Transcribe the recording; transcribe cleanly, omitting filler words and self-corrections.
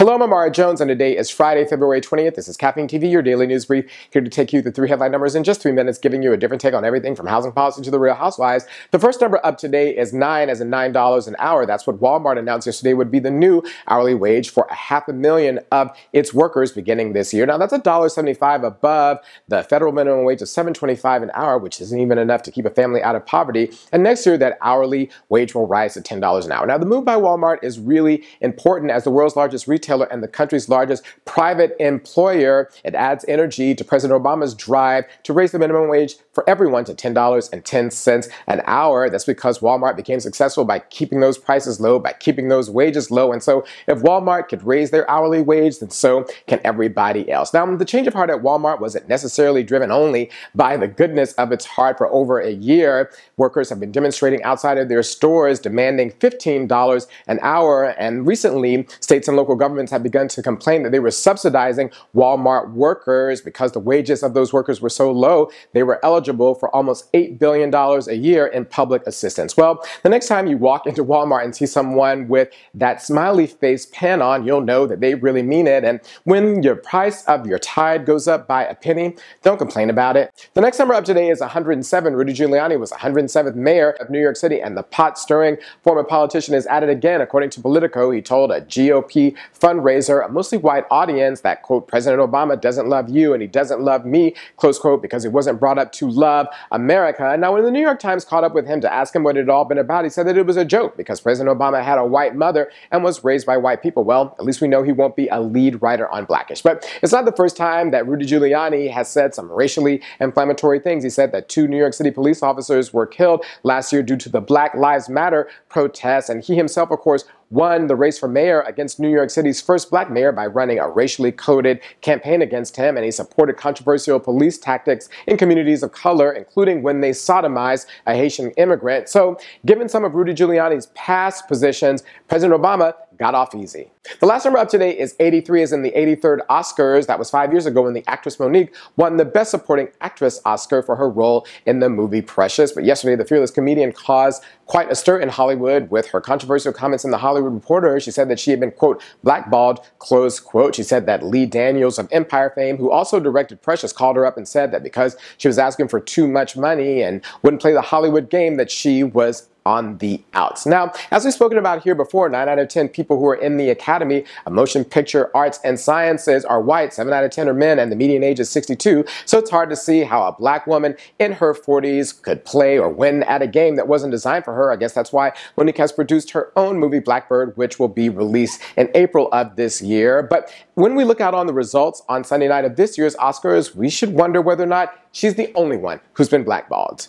Hello, I'm Amara Jones, and today is Friday, February 20th. This is Caffeine TV, your daily news brief, here to take you through 3 headline numbers in just 3 minutes, giving you a different take on everything from housing policy to the Real Housewives. The first number up today is 9, as in $9 an hour. That's what Walmart announced yesterday would be the new hourly wage for 500,000 of its workers beginning this year. Now, that's $1.75 above the federal minimum wage of $7.25 an hour, which isn't even enough to keep a family out of poverty. And next year, that hourly wage will rise to $10 an hour. Now, the move by Walmart is really important as the world's largest retailer and the country's largest private employer. It adds energy to President Obama's drive to raise the minimum wage for everyone to $10.10 an hour. That's because Walmart became successful by keeping those prices low, by keeping those wages low. And so if Walmart could raise their hourly wage, then so can everybody else. Now, the change of heart at Walmart wasn't necessarily driven only by the goodness of its heart. For over a year, workers have been demonstrating outside of their stores demanding $15 an hour. And recently, states and local governments have begun to complain that they were subsidizing Walmart workers because the wages of those workers were so low. They were eligible for almost $8 billion a year in public assistance. Well, the next time you walk into Walmart and see someone with that smiley face pen on, you'll know that they really mean it. And when your price of your Tide goes up by a penny, don't complain about it. The next number up today is 107. Rudy Giuliani was 107th mayor of New York City, and the pot-stirring former politician is at it again. According to Politico, he told a GOP fundraiser, a mostly white audience, that, quote, President Obama doesn't love you and he doesn't love me, close quote, because he wasn't brought up to love America. Now, when the New York Times caught up with him to ask him what it had all been about, he said that it was a joke because President Obama had a white mother and was raised by white people. Well, at least we know he won't be a lead writer on Blackish. But it's not the first time that Rudy Giuliani has said some racially inflammatory things. He said that 2 New York City police officers were killed last year due to the Black Lives Matter protests, and he himself, of course, won the race for mayor against New York City's first black mayor by running a racially coded campaign against him, and he supported controversial police tactics in communities of color, including when they sodomized a Haitian immigrant. So, given some of Rudy Giuliani's past positions, President Obama got off easy. The last number up today is 83, as in the 83rd Oscars. That was 5 years ago when the actress Monique won the Best Supporting Actress Oscar for her role in the movie Precious. But yesterday, the fearless comedian caused quite a stir in Hollywood with her controversial comments in The Hollywood Reporter. She said that she had been, quote, blackballed, close quote. She said that Lee Daniels of Empire fame, who also directed Precious, called her up and said that because she was asking for too much money and wouldn't play the Hollywood game, that she was on the outs. Now, as we've spoken about here before, 9 out of 10 people who are in the Academy of Motion Picture Arts and Sciences are white, 7 out of 10 are men, and the median age is 62. So it's hard to see how a black woman in her 40s could play or win at a game that wasn't designed for her. I guess that's why Monique has produced her own movie, Blackbird, which will be released in April of this year. But when we look out on the results on Sunday night of this year's Oscars, we should wonder whether or not she's the only one who's been blackballed.